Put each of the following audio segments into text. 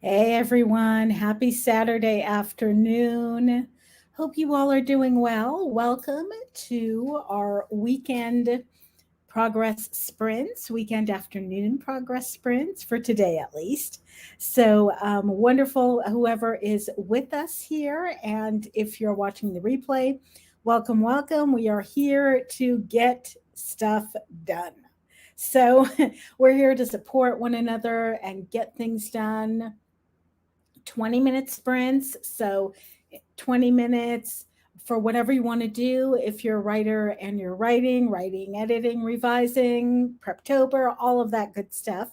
Hey everyone, happy Saturday afternoon. Hope you all are doing well. Welcome to our weekend progress sprints, weekend afternoon progress sprints for today at least. So wonderful, whoever is with us here. And if you're watching the replay, welcome, welcome. We are here to get stuff done. So we're here to support one another and get things done. 20-minute sprints. So 20 minutes for whatever you want to do. If you're a writer and you're writing, editing, revising, Preptober, all of that good stuff,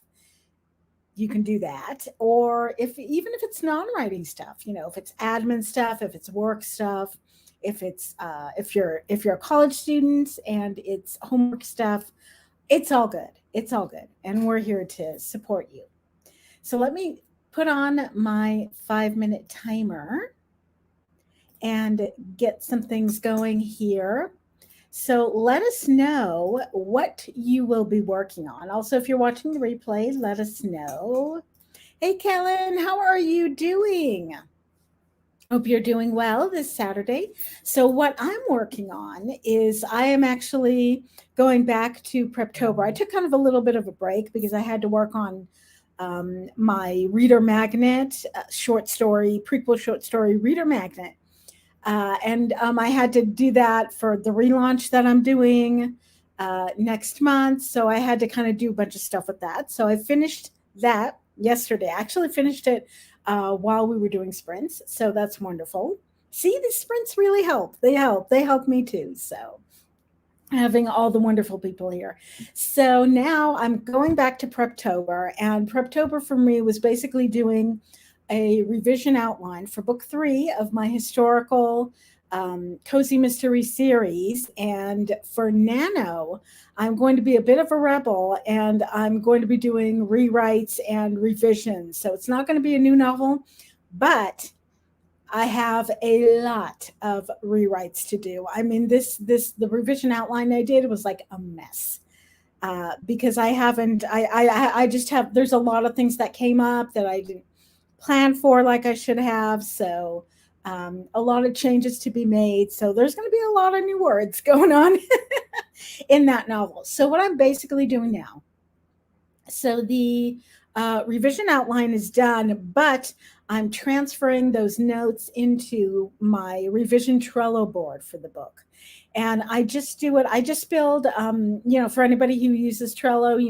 you can do that. Or even if it's non-writing stuff, if it's admin stuff, if it's work stuff, if you're a college student and it's homework stuff, it's all good. It's all good. And we're here to support you. So let me put on my 5-minute timer and get some things going here. So let us know what you will be working on. Also, if you're watching the replay, let us know. Hey, Kellen, how are you doing? Hope you're doing well this Saturday. So, what I'm working on is I am actually going back to Preptober. I took kind of a little bit of a break because I had to work on my reader magnet prequel short story reader magnet. And I had to do that for the relaunch that I'm doing next month. So I had to kind of do a bunch of stuff with that. So I finished that yesterday. I actually finished it while we were doing sprints. So that's wonderful. See, the sprints really help. They help. They help me too. So having all the wonderful people here. So now I'm going back to Preptober, and Preptober for me was basically doing a revision outline for book 3 of my historical cozy mystery series. And for Nano, I'm going to be a bit of a rebel, and I'm going to be doing rewrites and revisions. So it's not going to be a new novel, but I have a lot of rewrites to do. I mean, the revision outline I did was like a mess because I haven't. I just have. There's a lot of things that came up that I didn't plan for like I should have. So a lot of changes to be made. So there's going to be a lot of new words going on in that novel. So what I'm basically doing now. So the revision outline is done, but I'm transferring those notes into my revision Trello board for the book. And I just do it. I just build, for anybody who uses Trello,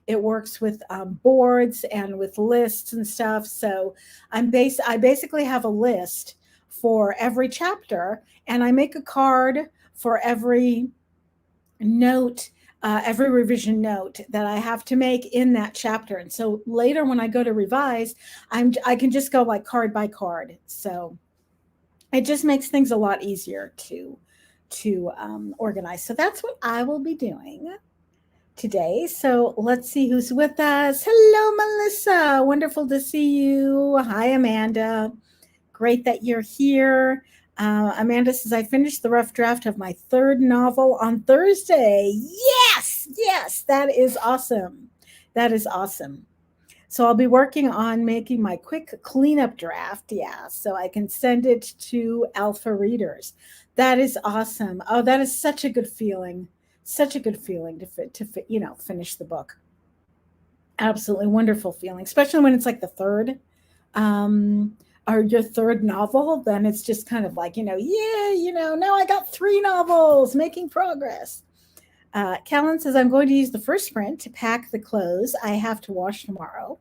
it works with boards and with lists and stuff. So I basically have a list for every chapter, and I make a card for note every revision note that I have to make in that chapter. And so later when I go to revise, I can just go like card by card. So it just makes things a lot easier to organize. So that's what I will be doing today. So let's see who's with us. Hello, Melissa. Wonderful to see you. Hi, Amanda. Great that you're here. Amanda says, I finished the rough draft of my 3rd novel on Thursday. Yes, that is awesome. That is awesome. So I'll be working on making my quick cleanup draft, so I can send it to alpha readers. That is awesome. Oh, that is such a good feeling. Such a good feeling to finish the book. Absolutely wonderful feeling, especially when it's like the third. Or your 3rd novel, then it's just kind of like, now I got 3 novels, making progress. Kellen says, I'm going to use the first sprint to pack the clothes I have to wash tomorrow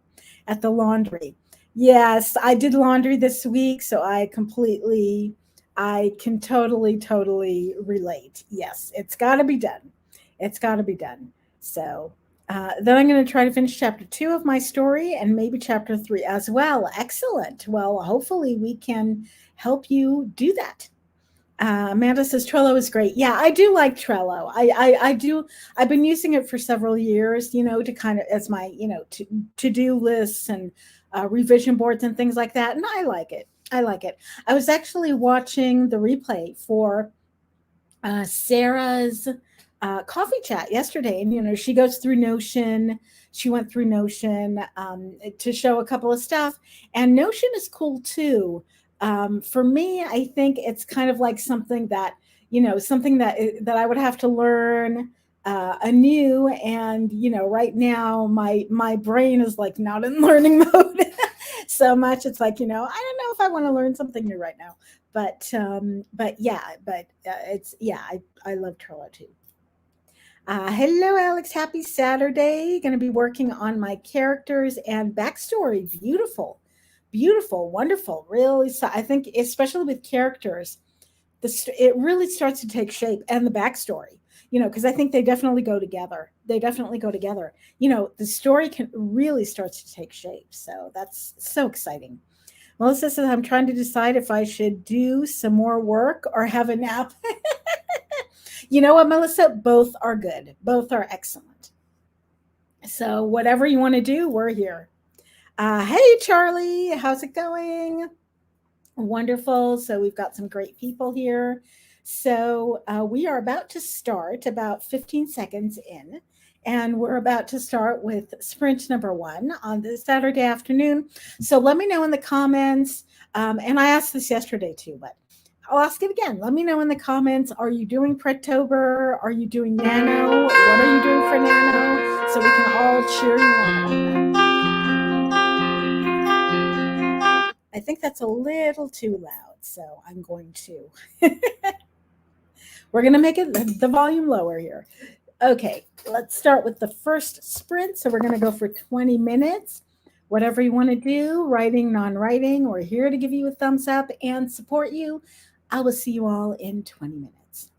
at the laundry. Yes, I did laundry this week, so I can totally relate. Yes, it's got to be done. It's got to be done. So then I'm going to try to finish chapter 2 of my story and maybe chapter 3 as well. Excellent. Well, hopefully we can help you do that. Amanda says Trello is great. Yeah, I do like Trello. I do. I've been using it for several years, to kind of as my, to-do lists and revision boards and things like that. And I like it. I was actually watching the replay for Sarah's coffee chat yesterday, and she goes through Notion. She went through Notion to show a couple of stuff, and Notion is cool too. For me, I think it's kind of like something that something that I would have to learn anew, and right now my brain is like not in learning mode so much. It's like I don't know if I want to learn something new right now, but yeah, it's yeah, I love Trello too. Hello, Alex. Happy Saturday. Going to be working on my characters and backstory. Beautiful, beautiful, wonderful. Really, I think, especially with characters, it really starts to take shape, and the backstory. Because I think they definitely go together. They definitely go together. The story can really starts to take shape. So that's so exciting. Melissa says, I'm trying to decide if I should do some more work or have a nap. You know what, Melissa? Both are good. Both are excellent. So, whatever you want to do, we're here. Hey, Charlie, how's it going? Wonderful. So, we've got some great people here. So, we are about to start about 15 seconds in, and we're about to start with sprint number 1 on this Saturday afternoon. So, let me know in the comments. And I asked this yesterday too, but I'll ask it again. Let me know in the comments. Are you doing Pretober? Are you doing Nano? What are you doing for Nano? So we can all cheer you on. I think that's a little too loud, so I'm going to. We're going to make it the volume lower here. Okay, let's start with the first sprint. So we're going to go for 20 minutes. Whatever you want to do, writing, non-writing, we're here to give you a thumbs up and support you. I will see you all in 20 minutes.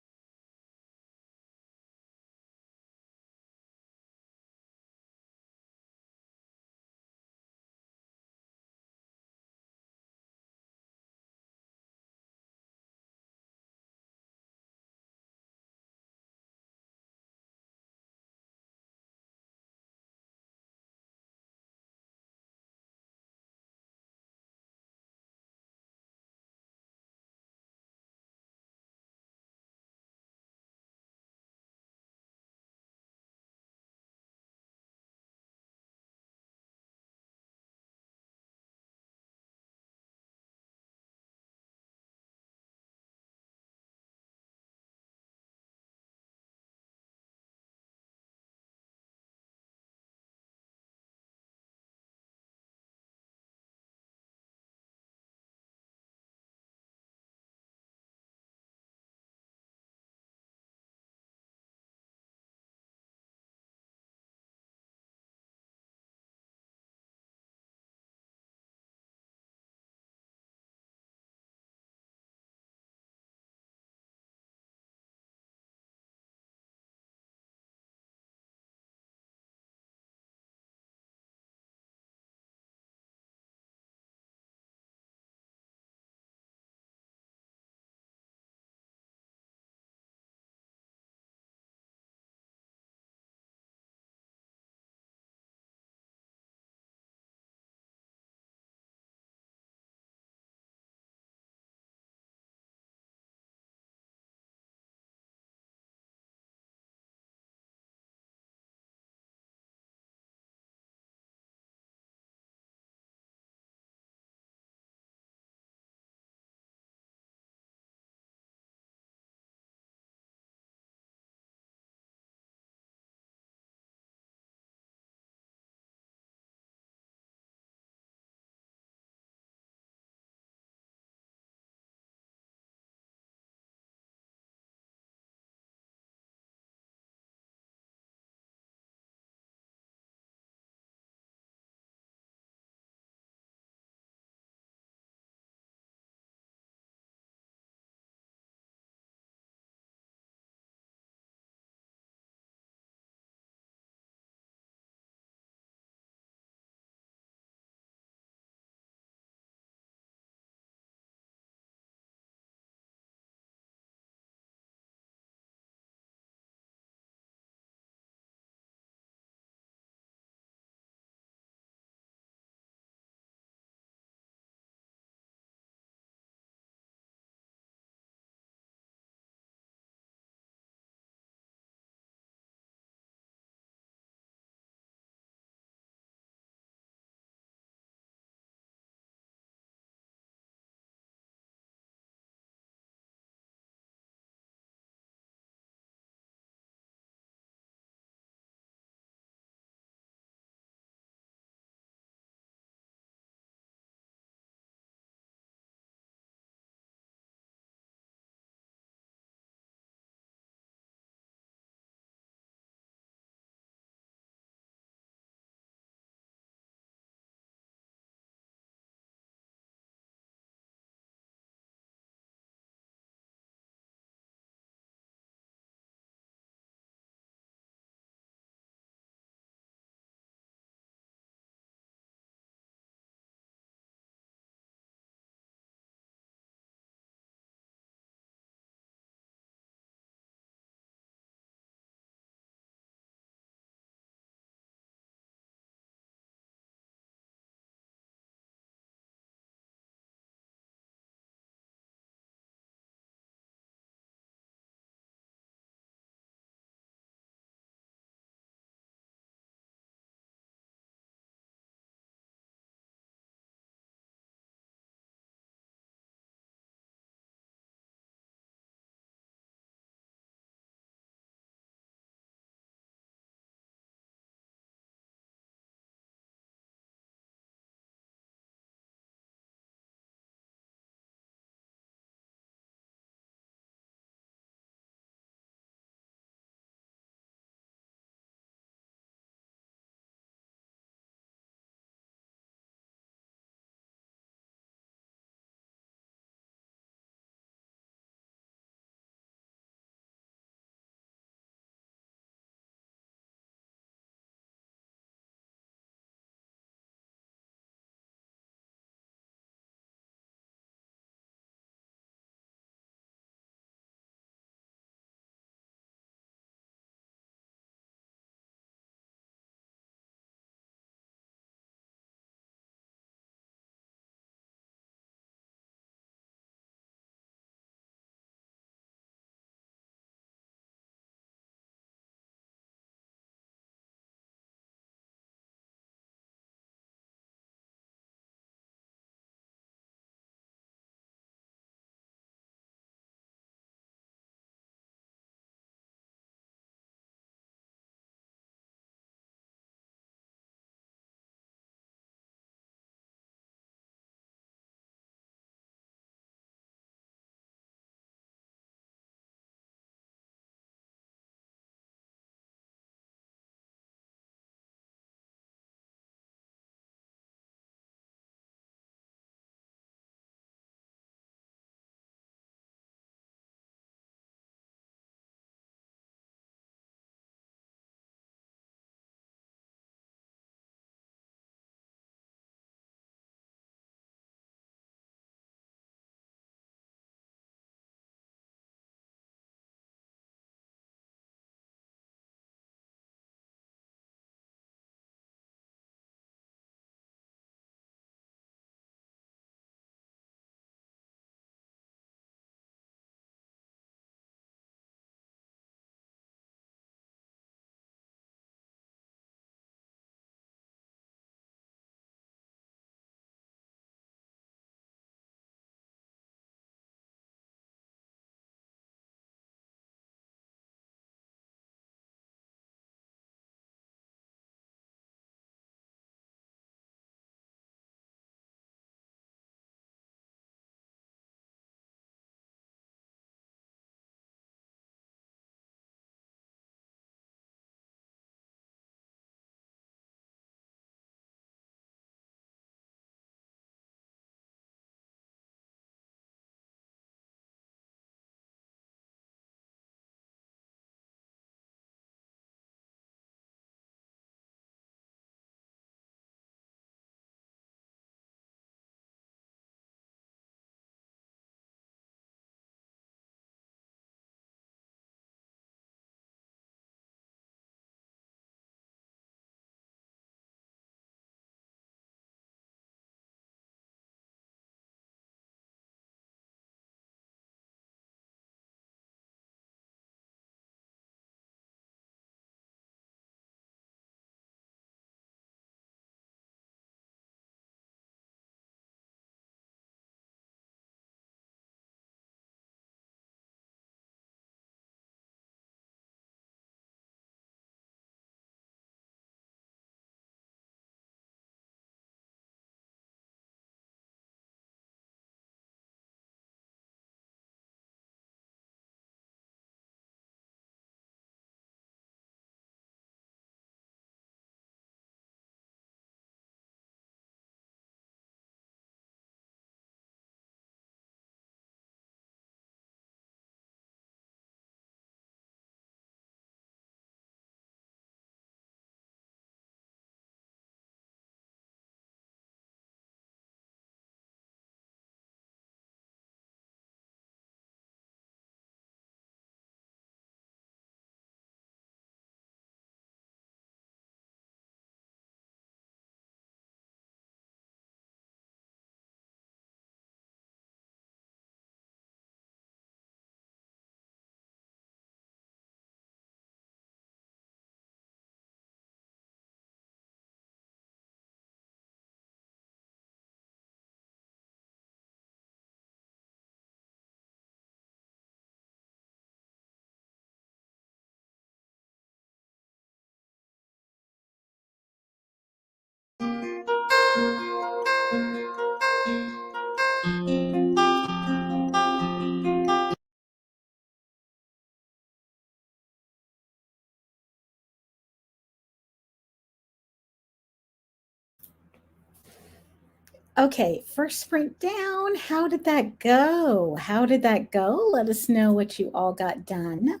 Okay, first sprint down. How did that go? How did that go? Let us know what you all got done.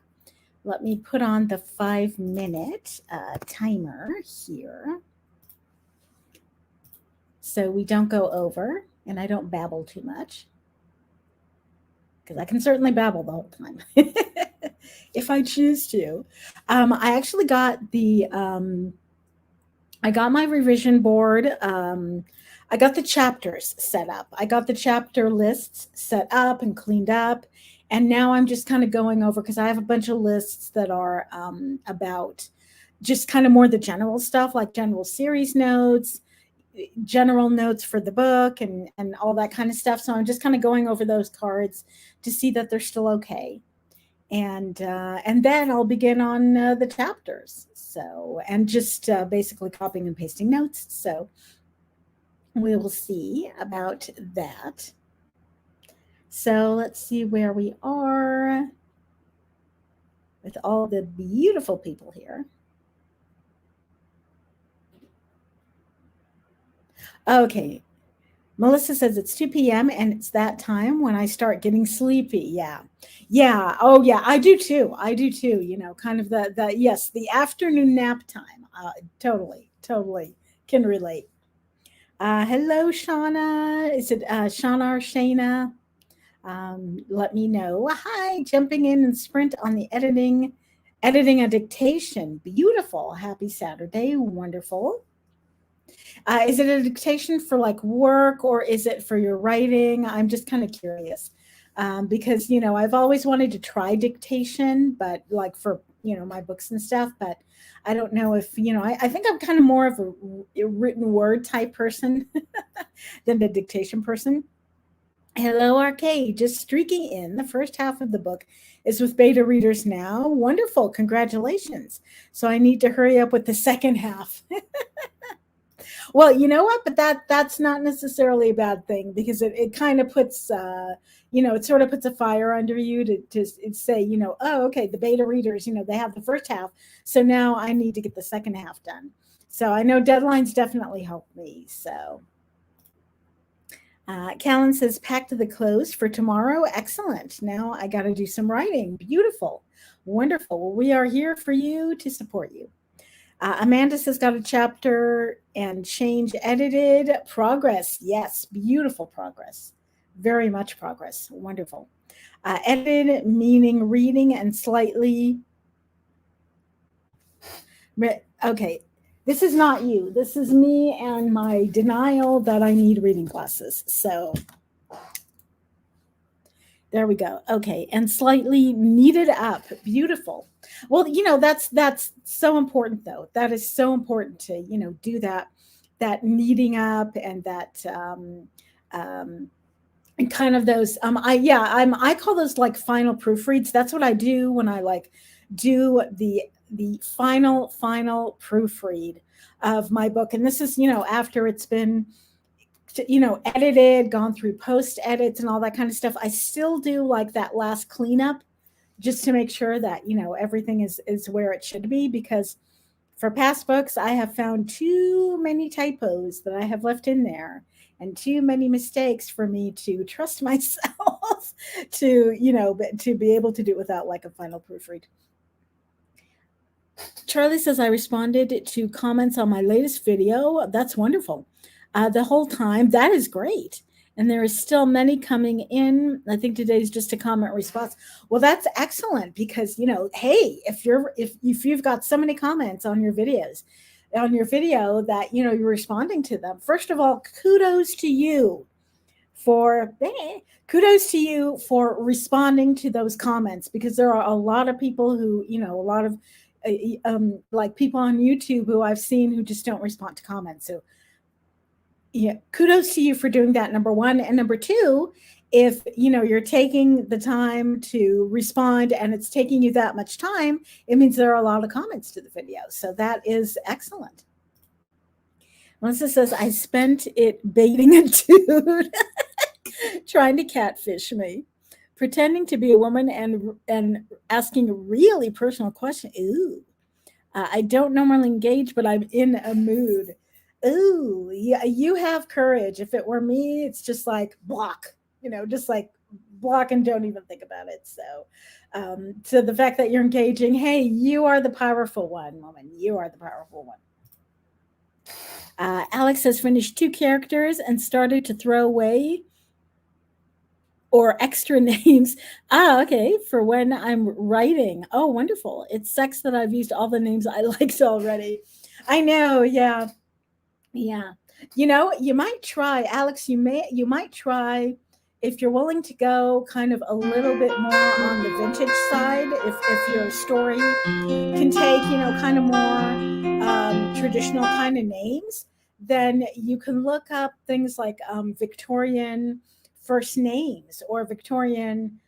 Let me put on the 5-minute timer here so we don't go over and I don't babble too much, because I can certainly babble the whole time if I choose to. I actually got I got my revision board. I got the chapters set up. I got the chapter lists set up and cleaned up. And now I'm just kind of going over, because I have a bunch of lists that are about just kind of more the general stuff, like general series notes, general notes for the book, and all that kind of stuff. So I'm just kind of going over those cards to see that they're still okay, and then I'll begin on the chapters. So, and just basically copying and pasting notes. So we will see about that. So let's see where we are with all the beautiful people here. Okay. Melissa says it's 2 p.m. and it's that time when I start getting sleepy. Yeah. Yeah. Oh, yeah. I do too. I do too. You know, kind of yes, the afternoon nap time. Totally, totally can relate. Hello, Shauna. Is it Shauna or Shayna? Let me know. Hi, jumping in and sprint on the editing a dictation. Beautiful. Happy Saturday. Wonderful. Is it a dictation for like work, or is it for your writing? I'm just kind of curious, because I've always wanted to try dictation, but like for my books and stuff. But I don't know if I think I'm kind of more of a written word type person than a dictation person. Hello, Arcade. Just streaking in. The first half of the book is with beta readers now. Wonderful. Congratulations. So I need to hurry up with the second half. Well, you know what? But that's not necessarily a bad thing, because it kind of puts it sort of puts a fire under you to say, oh, okay, the beta readers, they have the first half, so now I need to get the second half done. So I know deadlines definitely help me. So Callan says, pack to the close for tomorrow. Excellent. Now I got to do some writing. Beautiful. Wonderful. Well, we are here for you to support you. Amanda says, got a chapter and change edited. Progress. Yes, beautiful progress. Very much progress. Wonderful. Edited meaning reading and slightly. Okay, this is not you. This is me and my denial that I need reading glasses. So there we go. Okay, and slightly kneaded up. Beautiful. Well, that's so important though. That is so important to do that kneading up, and that and kind of those I call those like final proofreads. That's what I do when I like do the final proofread of my book. And this is after it's been edited, gone through post edits and all that kind of stuff. I still do like that last cleanup, just to make sure that everything is where it should be, because for past books I have found too many typos that I have left in there, and too many mistakes for me to trust myself to be able to do it without like a final proofread. Charlie says, I responded to comments on my latest video. That's wonderful. The whole time. That is great. And there is still many coming in. I think today's just a comment response. Well, that's excellent, because hey, if you've got so many comments on your videos, on your video, that you're responding to them. First of all, kudos to you for responding to those comments, because there are a lot of people who a lot of like people on YouTube who I've seen who just don't respond to comments. So yeah, kudos to you for doing that, number one. And number two, if you're taking the time to respond and it's taking you that much time, it means there are a lot of comments to the video. So that is excellent. Melissa says, I spent it baiting a dude trying to catfish me, pretending to be a woman and asking really personal questions. Ooh. I don't normally engage, but I'm in a mood. Ooh, yeah, you have courage. If it were me, it's just like block, just like block and don't even think about it. So the fact that you're engaging, hey, you are the powerful one, woman. You are the powerful one. Alex has finished two characters and started to throw away or extra names. Okay. For when I'm writing. Oh, wonderful. It sucks that I've used all the names I liked already. I know. Yeah. Yeah. You might try, Alex, you might try if you're willing to go kind of a little bit more on the vintage side, if your story can take, kind of more traditional kind of names, then you can look up things like Victorian first names or Victorian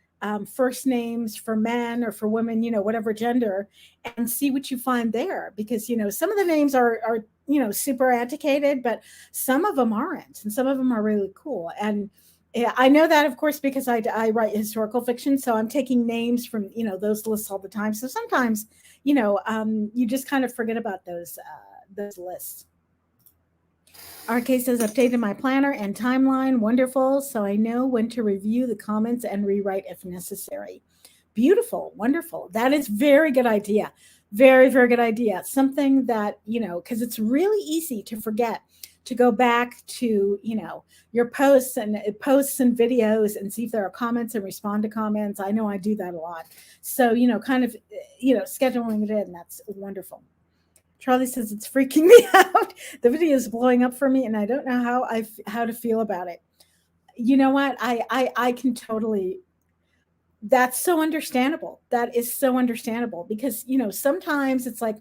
first names for men or for women, whatever gender, and see what you find there. Because, some of the names are super antiquated, but some of them aren't. And some of them are really cool. And yeah, I know that, of course, because I write historical fiction. So I'm taking names from, those lists all the time. So sometimes, you just kind of forget about those lists. RK says, updated my planner and timeline. Wonderful. So I know when to review the comments and rewrite if necessary. Beautiful. Wonderful. That is very good idea. Very, very good idea. Something that, because it's really easy to forget to go back to, your posts and videos and see if there are comments and respond to comments. I know I do that a lot. So, kind of, scheduling it in, that's wonderful. Charlie says it's freaking me out. The video is blowing up for me, and I don't know how to feel about it. You know what? I can totally. That's so understandable. That is so understandable because sometimes it's like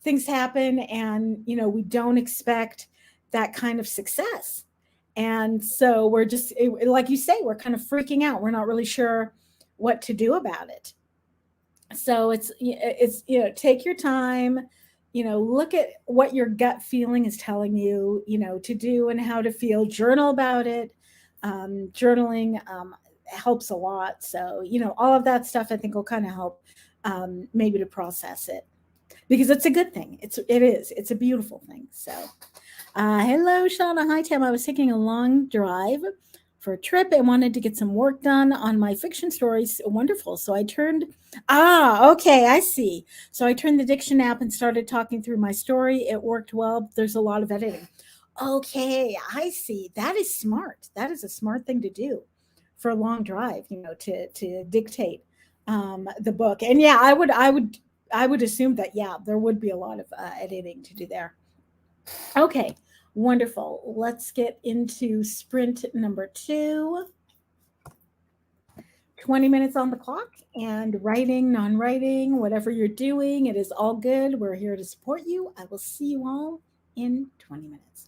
things happen, and we don't expect that kind of success, and so we're just like you say, we're kind of freaking out. We're not really sure what to do about it. So it's take your time, look at what your gut feeling is telling you, to do and how to feel. Journal about it. Journaling helps a lot. So all of that stuff I think will kind of help, maybe to process it, because it's a good thing. It's a beautiful thing. So hello, Shauna. Hi, Tam. I was taking a long drive for a trip and wanted to get some work done on my fiction stories. Wonderful. So I turned, okay, I see. So I turned the Diction app and started talking through my story. It worked well. There's a lot of editing. Okay, I see. That is smart. That is a smart thing to do for a long drive, to dictate the book. And yeah, I would assume that, yeah, there would be a lot of editing to do there. Okay, wonderful. Let's get into sprint number 2. 20 minutes on the clock, and writing, non writing, whatever you're doing, it is all good. We're here to support you. I will see you all in 20 minutes.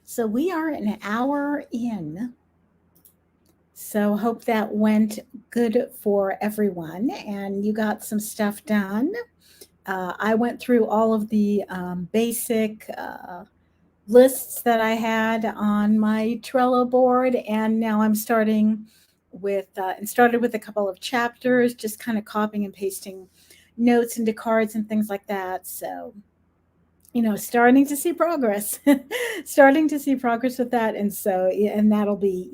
So we are an hour in. So hope that went good for everyone and you got some stuff done. I went through all of the basic lists that I had on my Trello board, and now I'm starting with and started with a couple of chapters, just kind of copying and pasting notes into cards and things like that. So, starting to see progress, starting to see progress with that, and so and that'll be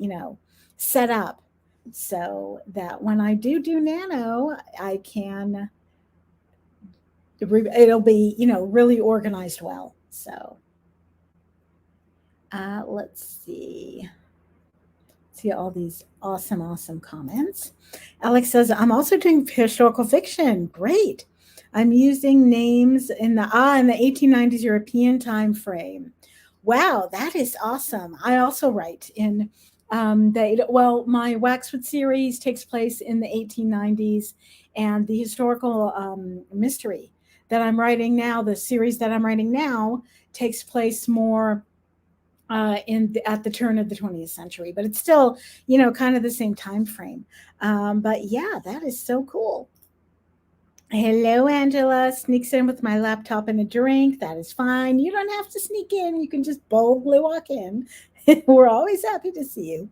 set up so that when I do Nano, I can it'll be really organized well. So let's see all these awesome comments. Alex says, I'm also doing historical fiction. Great. I'm using names in the 1890s European time frame. Wow, that is awesome. I also write in my Waxwood series takes place in the 1890s, and the historical mystery that I'm writing now, the series that I'm writing now, takes place more at the turn of the 20th century, but it's still kind of the same time frame. But yeah, that is so cool. Hello, Angela. Sneaks in with my laptop and a drink. That is fine. You don't have to sneak in. You can just boldly walk in. We're always happy to see you.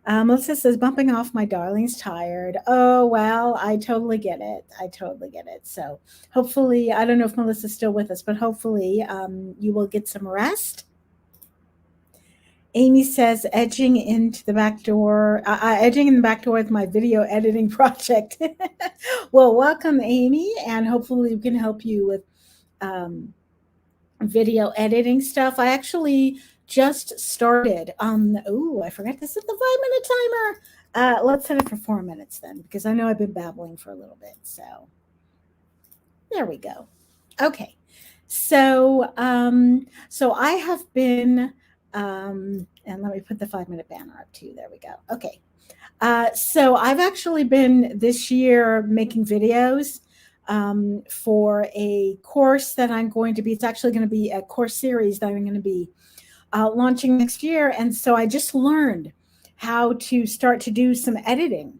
Melissa says, bumping off, my darling's tired. Oh, well, I totally get it. So hopefully, I don't know if Melissa's still with us, but hopefully you will get some rest. Amy says, edging in the back door with my video editing project. Well, welcome, Amy, and hopefully we can help you with video editing stuff. I actually just started. I forgot to set the 5-minute timer. Let's set it for 4 minutes then, because I know I've been babbling for a little bit. So there we go. Okay. So I have been and let me put the 5-minute banner up too. There we go. Okay. So I've actually been this year making videos for a course that I'm going to be. It's actually going to be a course series that I'm going to be launching next year. And so I just learned how to start to do some editing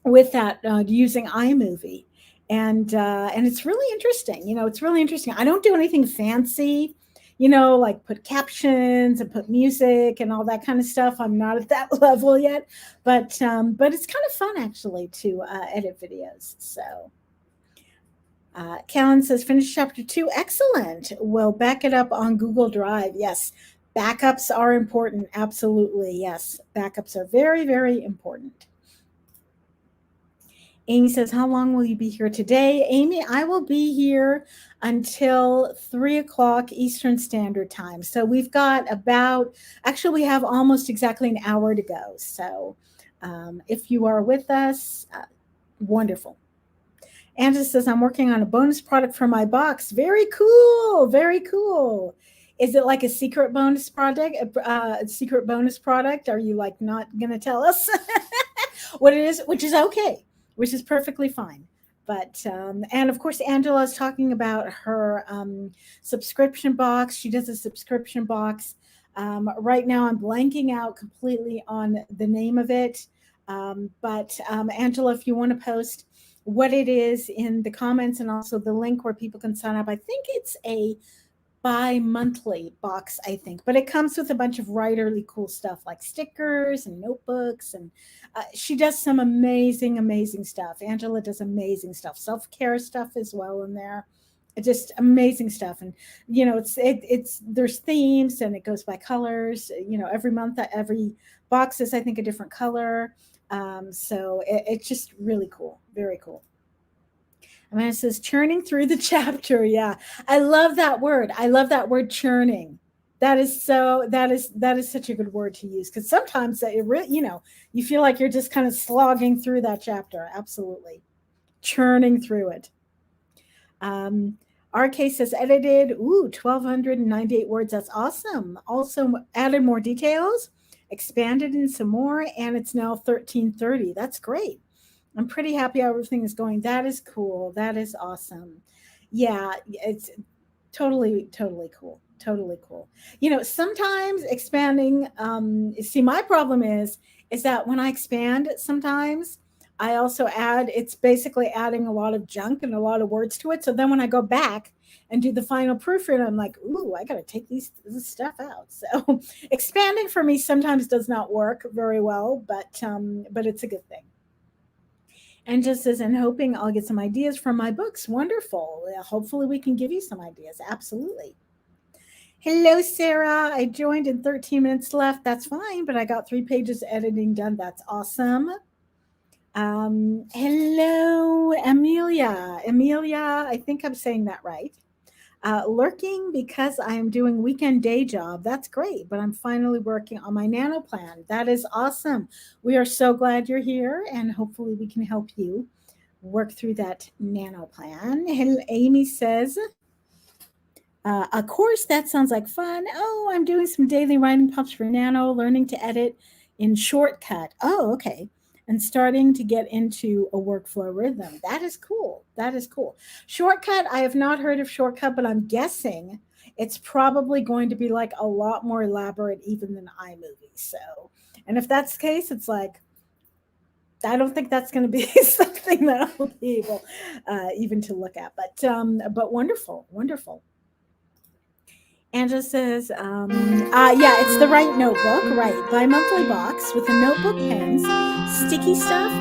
with that using iMovie. And it's really interesting. It's really interesting. I don't do anything fancy, like put captions and put music and all that kind of stuff. I'm not at that level yet, but it's kind of fun actually to edit videos. So Callan says, finish chapter 2. Excellent. We'll back it up on Google Drive. Yes, backups are important. Absolutely. Yes, backups are very, very important. Amy says, how long will you be here today? Amy, I will be here until 3 o'clock Eastern Standard Time. So we have almost exactly an hour to go. So if you are with us, wonderful. Angela says, I'm working on a bonus product for my box. Very cool. Very cool. Is it like a secret bonus project? A secret bonus product? Are you like not going to tell us what it is? Which is okay. Which is perfectly fine. But, and of course, Angela is talking about her subscription box. She does a subscription box. Right now, I'm blanking out completely on the name of it. But Angela, if you want to post what it is in the comments and also the link where people can sign up, I think it's a bi-monthly box, I think, but it comes with a bunch of writerly cool stuff like stickers and notebooks, and she does some amazing stuff. Angela does amazing stuff, self-care stuff as well in there. Just amazing stuff. And it's there's themes and it goes by colors. Every month, every box is, I think, a different color. So it's just really cool, very cool. Amanda says, churning through the chapter. Yeah, I love that word. I love that word, churning. That is such a good word to use, because sometimes you feel like you're just kind of slogging through that chapter. Absolutely, churning through it. RK says, edited. 1,298 words. That's awesome. Also added more details, expanded in some more, and it's now 1330. That's great. I'm pretty happy how everything is going. That is cool. That is awesome. Yeah, it's totally cool. Totally cool. Sometimes expanding, see, my problem is that when I expand, sometimes I also add, it's basically adding a lot of junk and a lot of words to it. So then when I go back and do the final proofread, I'm like, ooh, I got to take this stuff out. So expanding for me sometimes does not work very well, but it's a good thing. And just as in hoping I'll get some ideas from my books. Wonderful. Yeah, hopefully we can give you some ideas. Absolutely. Hello, Sarah. I joined in 13 minutes left. That's fine, but I got 3 pages editing done. That's awesome. Hello, Amelia. Amelia, I think I'm saying that right. Lurking because I am doing weekend day job. That's great, but I'm finally working on my nano plan. That is awesome. We are so glad you're here, and hopefully we can help you work through that nano plan. Amy says, a course that sounds like fun. Oh, I'm doing some daily writing prompts for Nano, learning to edit in Shortcut. Oh, okay. And starting to get into a workflow rhythm. That is cool. That is cool. Shortcut, I have not heard of Shortcut, but I'm guessing it's probably going to be like a lot more elaborate even than iMovie. So, and if that's the case, it's like, I don't think that's going to be something that I'll be able even to look at. But wonderful, wonderful. Angela says, yeah, it's the right notebook, right? By monthly box with a notebook, pens, sticky stuff,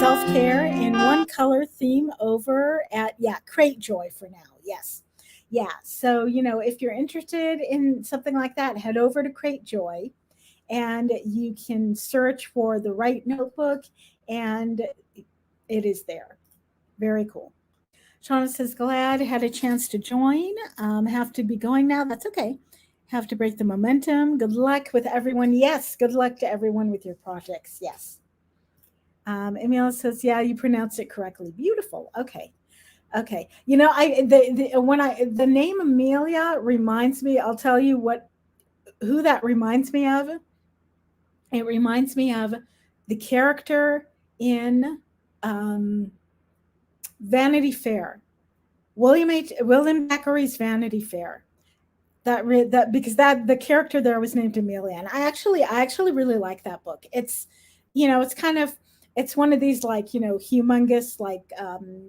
self care, and one color theme over at, yeah, Crate Joy for now. Yes. Yeah. So, if you're interested in something like that, head over to Crate Joy and you can search for the right notebook and it is there. Very cool. Shauna says, glad I had a chance to join. Have to be going now. That's okay. Have to break the momentum. Good luck with everyone. Yes, good luck to everyone with your projects. Yes. Emil says, yeah, you pronounced it correctly. Beautiful. Okay. Okay. The name Amelia reminds me, I'll tell you who that reminds me of. It reminds me of the character in Vanity Fair. William Thackeray's Vanity Fair. That because that the character there was named Amelia, and I actually really like that book. It's kind of, it's one of these, like, humongous, like,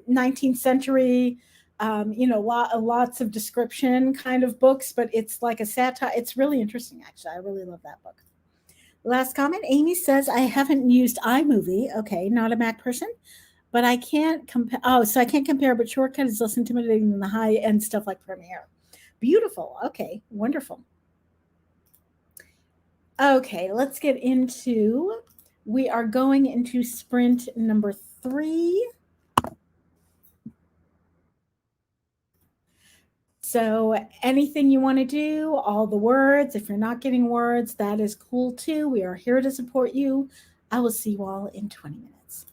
19th century, lots of description kind of books, but it's like a satire. It's really interesting, actually. I really love that book. Last comment. Amy says, I haven't used iMovie. Okay, not a Mac person, but I can't compare. Oh, so I can't compare, but Shortcut is less intimidating than the high end stuff like Premiere. Beautiful. Okay, wonderful. Okay, let's get into, we are going into sprint number 3. So anything you want to do, all the words, if you're not getting words, that is cool too. We are here to support you. I will see you all in 20 minutes.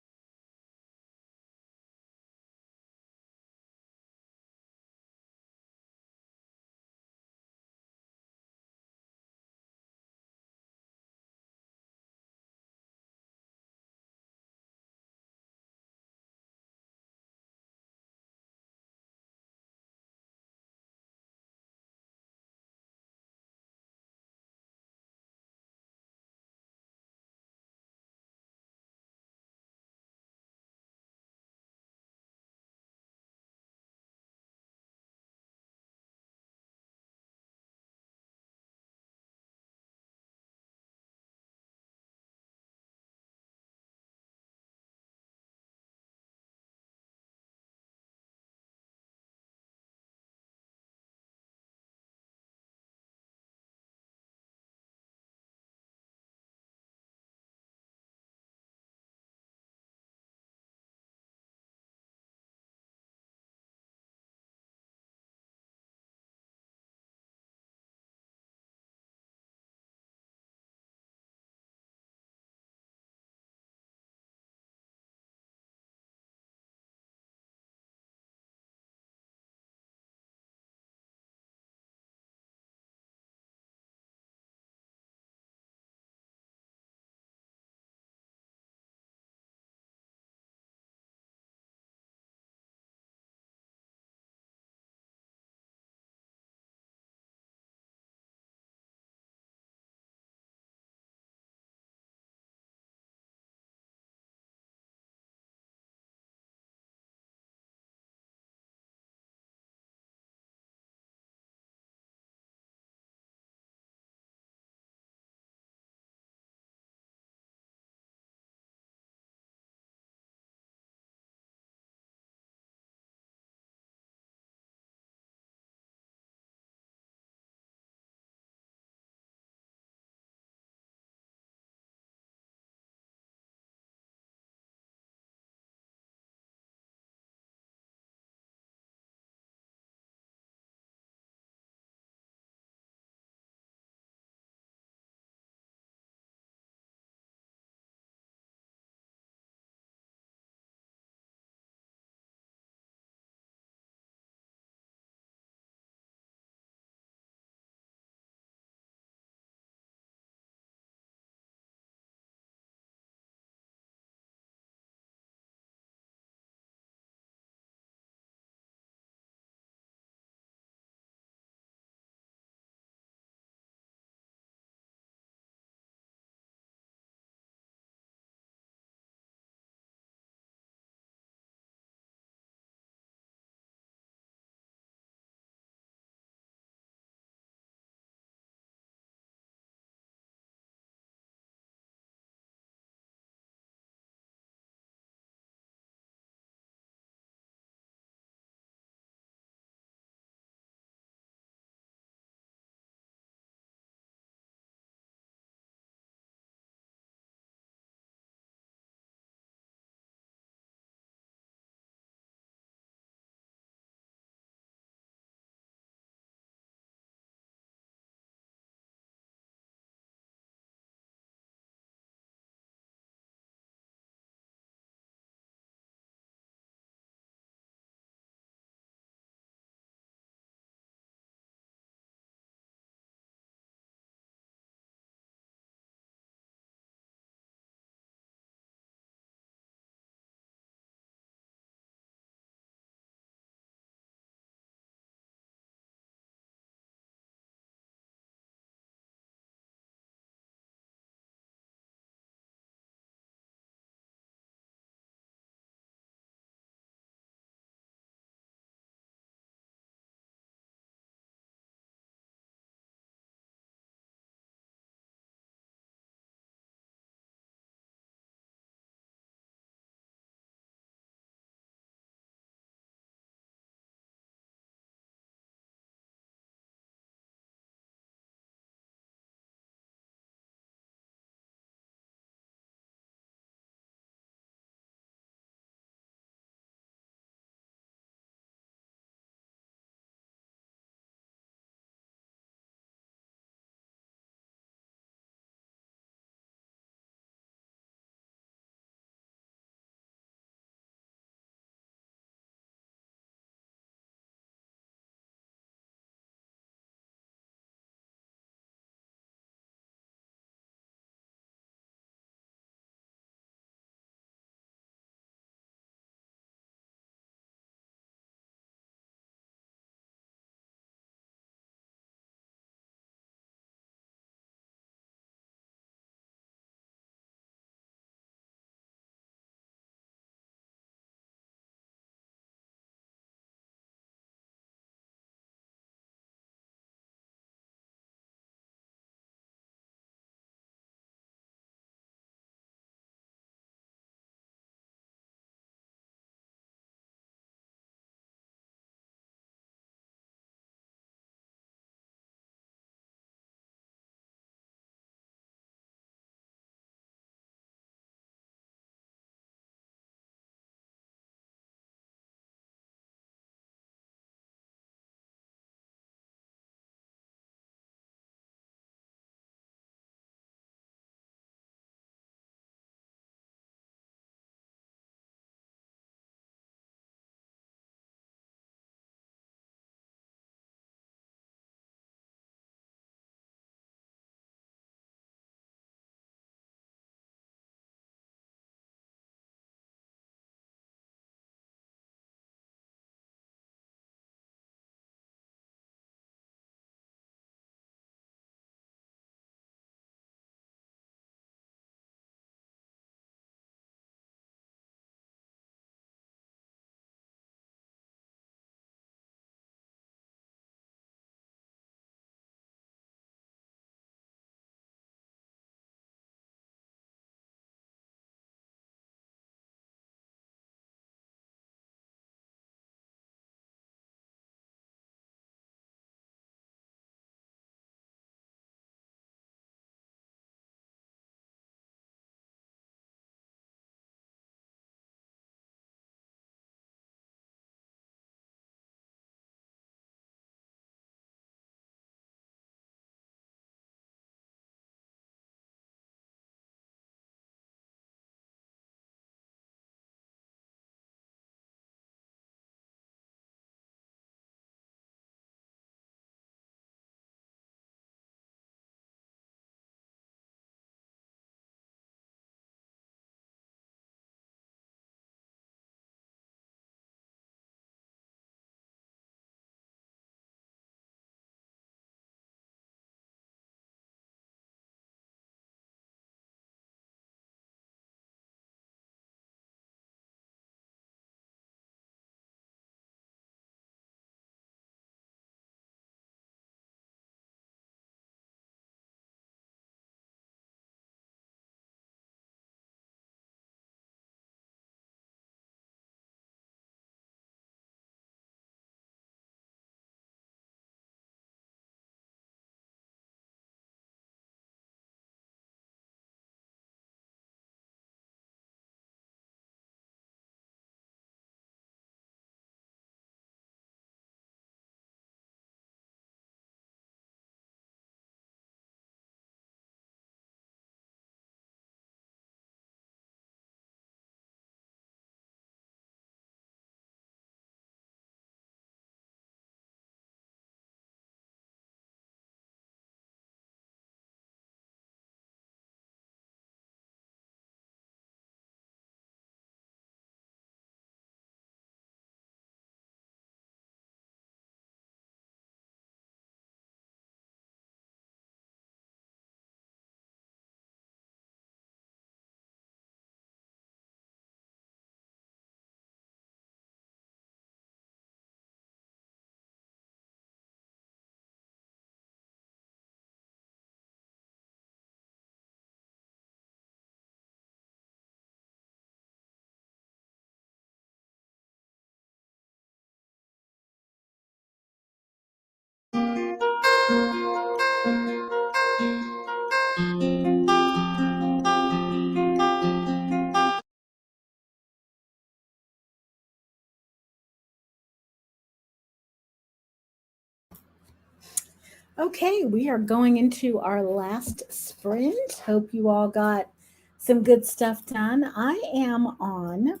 Okay, we are going into our last sprint. Hope you all got some good stuff done. I am on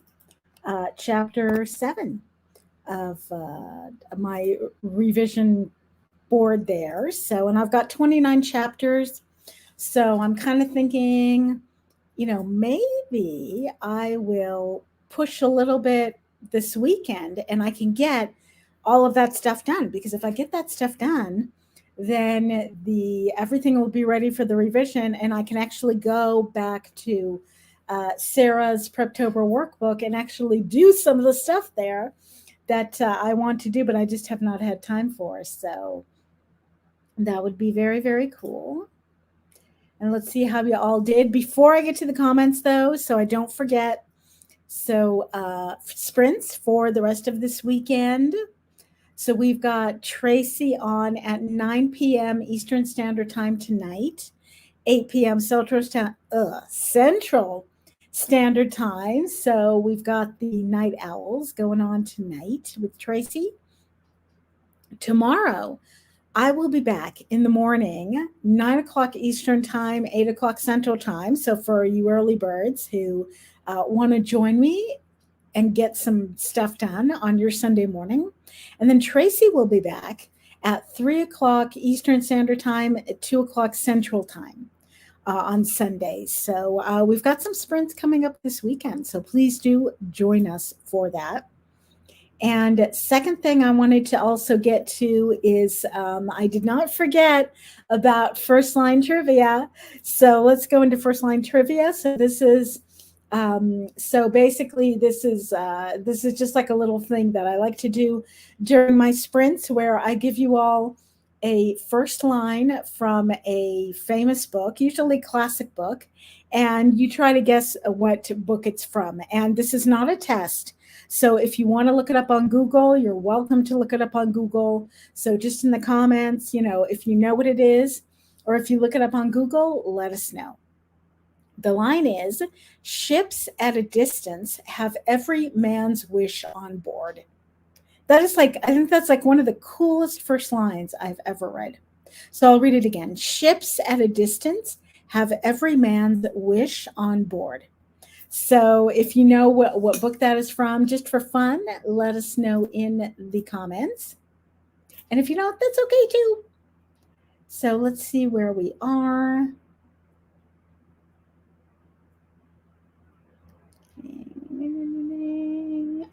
chapter 7 of my revision board there. So, and I've got 29 chapters. So I'm kind of thinking, maybe I will push a little bit this weekend and I can get all of that stuff done, because if I get that stuff done, then the everything will be ready for the revision and I can actually go back to Sarah's Preptober workbook and actually do some of the stuff there that I want to do, but I just have not had time for. So that would be very, very cool. And let's see how you all did. Before I get to the comments, though, so I don't forget, so sprints for the rest of this weekend. So we've got Tracy on at 9 p.m. Eastern Standard Time tonight, 8 p.m. Central Standard Time. So we've got the Night Owls going on tonight with Tracy. Tomorrow, I will be back in the morning, 9 o'clock Eastern Time, 8 o'clock Central Time. So for you early birds who want to join me and get some stuff done on your Sunday morning. And then Tracy will be back at 3 o'clock Eastern Standard Time, at 2 o'clock Central Time on Sundays. So we've got some sprints coming up this weekend. So please do join us for that. And second thing I wanted to also get to is I did not forget about first line trivia. So let's go into first line trivia. So this is so basically this is just like a little thing that I like to do during my sprints, where I give you all a first line from a famous book, usually classic book, and you try to guess what book it's from. And this is not a test. So if you want to look it up on Google, you're welcome to look it up on Google. So just in the comments, if you know what it is, or if you look it up on Google, let us know. The line is, ships at a distance have every man's wish on board. That is I think that's one of the coolest first lines I've ever read. So I'll read it again. Ships at a distance have every man's wish on board. So if you know what book that is from, just for fun, let us know in the comments. And if you don't, that's okay too. So let's see where we are.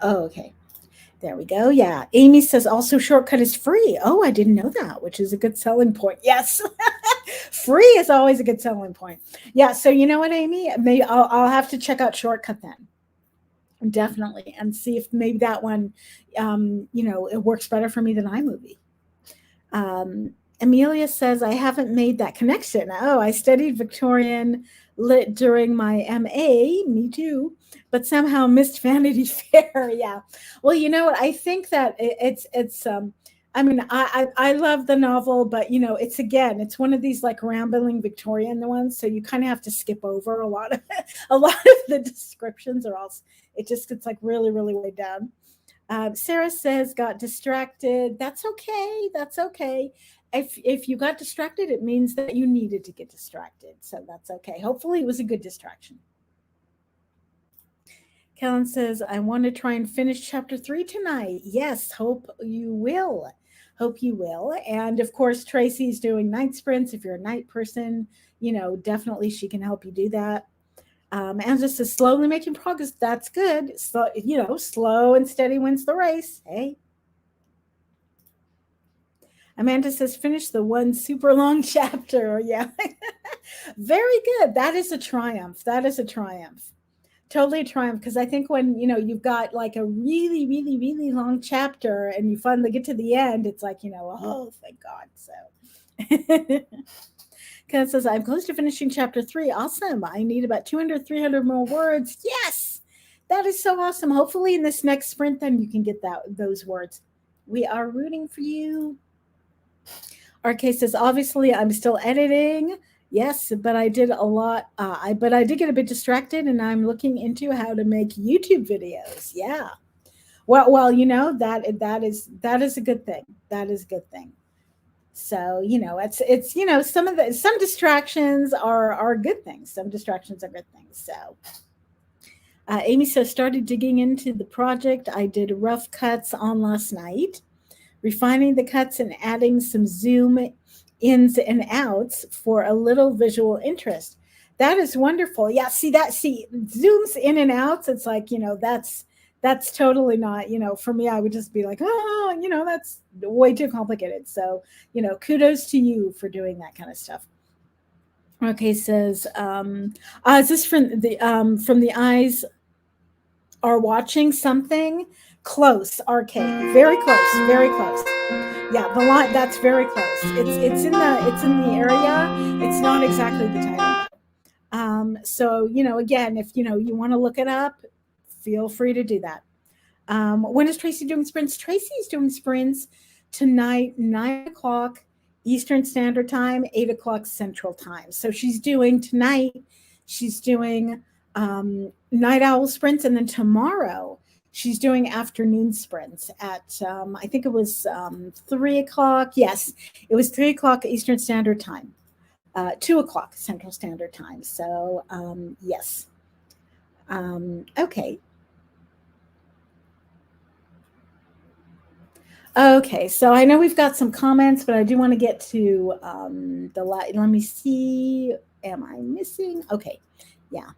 Oh, okay. There we go. Yeah. Amy says also shortcut is free. Oh, I didn't know that, which is a good selling point. Yes. Free is always a good selling point. Yeah. So you know what, Amy? Maybe I'll have to check out Shortcut then. Definitely. And see if maybe that one, it works better for me than iMovie. Amelia says, I haven't made that connection. Oh, I studied Victorian lit during my MA. Me too. But somehow missed Vanity Fair. Yeah. Well, you know what? I think that it's I mean, I love the novel, but it's one of these rambling Victorian ones, so you kind of have to skip over a lot of the descriptions, or else it just gets really, really way down. Sarah says, got distracted. That's okay. That's okay. If you got distracted, it means that you needed to get distracted. So that's okay. Hopefully it was a good distraction. Kellen says, I want to try and finish chapter 3 tonight. Yes, hope you will. Hope you will. And of course, Tracy's doing night sprints. If you're a night person, definitely she can help you do that. And just is slowly making progress. That's good. So, slow and steady wins the race. Hey. Amanda says, finish the one super long chapter. Yeah. Very good. That is a triumph. That is a triumph. Totally a triumph. Because I think when, you've got a really, really, really long chapter and you finally get to the end, it's oh, thank God. So. Ken says, I'm close to finishing chapter 3. Awesome. I need about 200, 300 more words. Yes. That is so awesome. Hopefully in this next sprint, then you can get those words. We are rooting for you. RK says, obviously I'm still editing. Yes, but I did a lot. But I did get a bit distracted, and I'm looking into how to make YouTube videos. Yeah. Well, that is a good thing. That is a good thing. So, it's some distractions are good things. Some distractions are good things. So, Amy says, started digging into the project. I did rough cuts on last night, refining the cuts and adding some zoom ins and outs for a little visual interest. That is wonderful. Yeah, see zooms in and outs. It's like, that's totally not, for me, I would just be like, oh, that's way too complicated. So, kudos to you for doing that kind of stuff. Okay, says, is this from the eyes are watching something close? Arcade, very close, very close. Yeah, the line, that's very close. It's in the area. It's not exactly the title. So, again, if you want to look it up, feel free to do that. When is Tracy doing sprints? Tracy's doing sprints tonight, 9 o'clock Eastern Standard Time, 8 o'clock Central Time. So she's doing tonight. She's doing night owl sprints, and then tomorrow she's doing afternoon sprints at I think it was 3 o'clock. Yes, it was 3 o'clock Eastern Standard Time, 2 o'clock Central Standard Time. So yes. Okay. Okay, so I know we've got some comments, but I do want to get to let me see. Am I missing? Okay, yeah.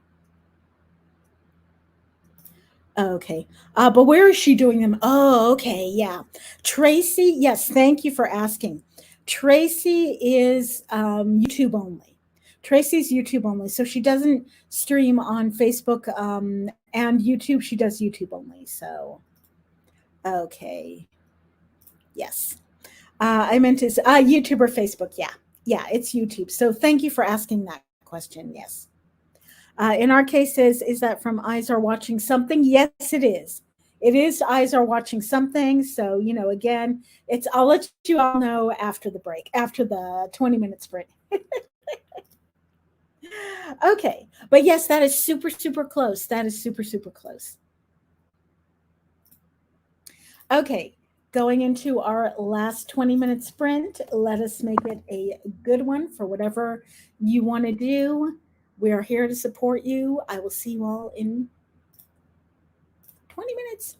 Okay, but where is she doing them? Oh, okay, yeah. Tracy, yes, thank you for asking. Tracy is YouTube only. Tracy's YouTube only, so she doesn't stream on Facebook and YouTube. She does YouTube only. So, okay, yes. I meant to say YouTube or Facebook. Yeah, yeah, it's YouTube. So thank you for asking that question. Yes. In our case, is that from Eyes Are Watching Something? Yes, it is. It is Eyes Are Watching Something. So again, it's. I'll let you all know after the break, after the 20-minute sprint. Okay, but yes, that is super super close. That is super super close. Okay, going into our last 20-minute sprint, let us make it a good one for whatever you want to do. We are here to support you. I will see you all in 20 minutes.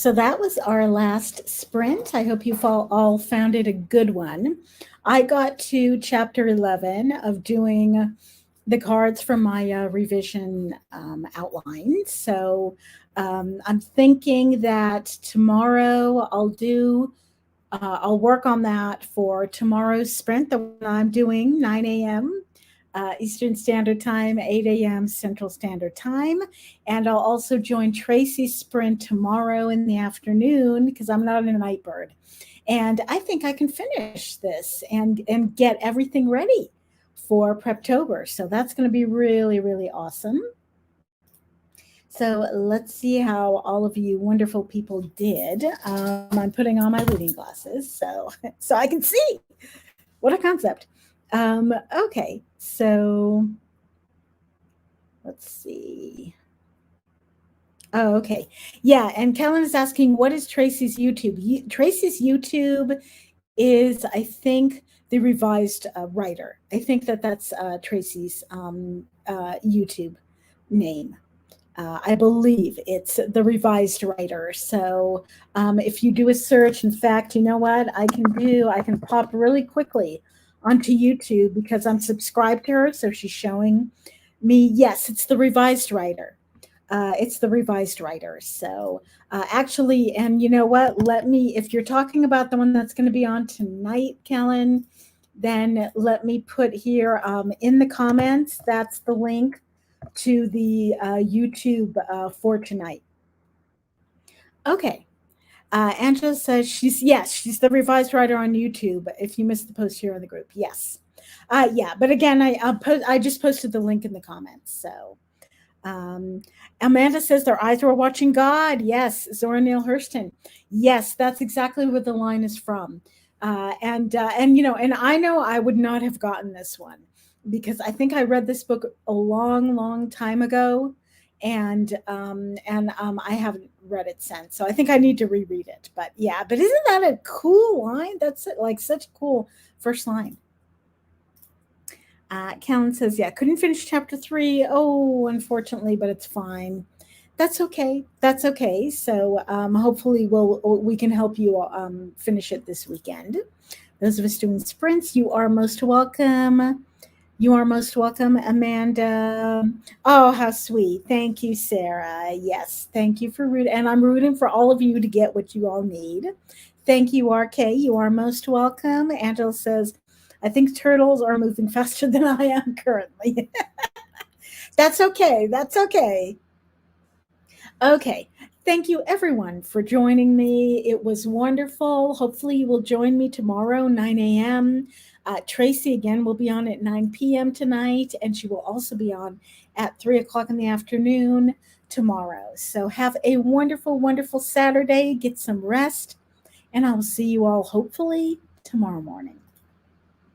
So that was our last sprint. I hope you all found it a good one. I got to chapter 11 of doing the cards from my revision outline. So I'm thinking that tomorrow I'll work on that for tomorrow's sprint, the one I'm doing 9 a.m. Eastern Standard Time, 8 a.m. Central Standard Time. And I'll also join Tracy's sprint tomorrow in the afternoon because I'm not a night bird. And I think I can finish this and get everything ready for Preptober. So that's going to be really, really awesome. So let's see how all of you wonderful people did. I'm putting on my reading glasses so I can see. What a concept. Okay, so let's see. Oh, okay. Yeah, and Kellen is asking, what is Tracy's YouTube? Tracy's YouTube is, I think, the revised writer. I think that's Tracy's YouTube name. I believe it's the revised writer. So if you do a search, in fact, you know what I can pop really quickly onto YouTube because I'm subscribed to her. So she's showing me, yes, it's the revised writer. It's the revised writer. So actually, and you know what? If you're talking about the one that's going to be on tonight, Kellen, then let me put here in the comments, that's the link to the YouTube for tonight. Okay. Angela says she's the revised writer on YouTube. If you missed the post here in the group, yes. Yeah, but again, I just posted the link in the comments. So Amanda says their eyes were watching God. Yes. Zora Neale Hurston. Yes, that's exactly where the line is from. And I know I would not have gotten this one because I think I read this book a long, long time ago, and I haven't read it since. So I think I need to reread it. But yeah, but isn't that a cool line? That's like such a cool first line. Callan says, yeah, couldn't finish chapter 3. Oh, unfortunately, but it's fine. That's okay. That's okay. So hopefully we can help you finish it this weekend. Those of us doing sprints, you are most welcome. You are most welcome, Amanda. Oh, how sweet. Thank you, Sarah. Yes, thank you for rooting. And I'm rooting for all of you to get what you all need. Thank you, RK. You are most welcome. Angela says, I think turtles are moving faster than I am currently. That's okay. That's okay. Okay. Thank you, everyone, for joining me. It was wonderful. Hopefully, you will join me tomorrow, 9 a.m. Tracy, again, will be on at 9 p.m. tonight, and she will also be on at 3 o'clock in the afternoon tomorrow. So have a wonderful, wonderful Saturday. Get some rest, and I will see you all hopefully tomorrow morning.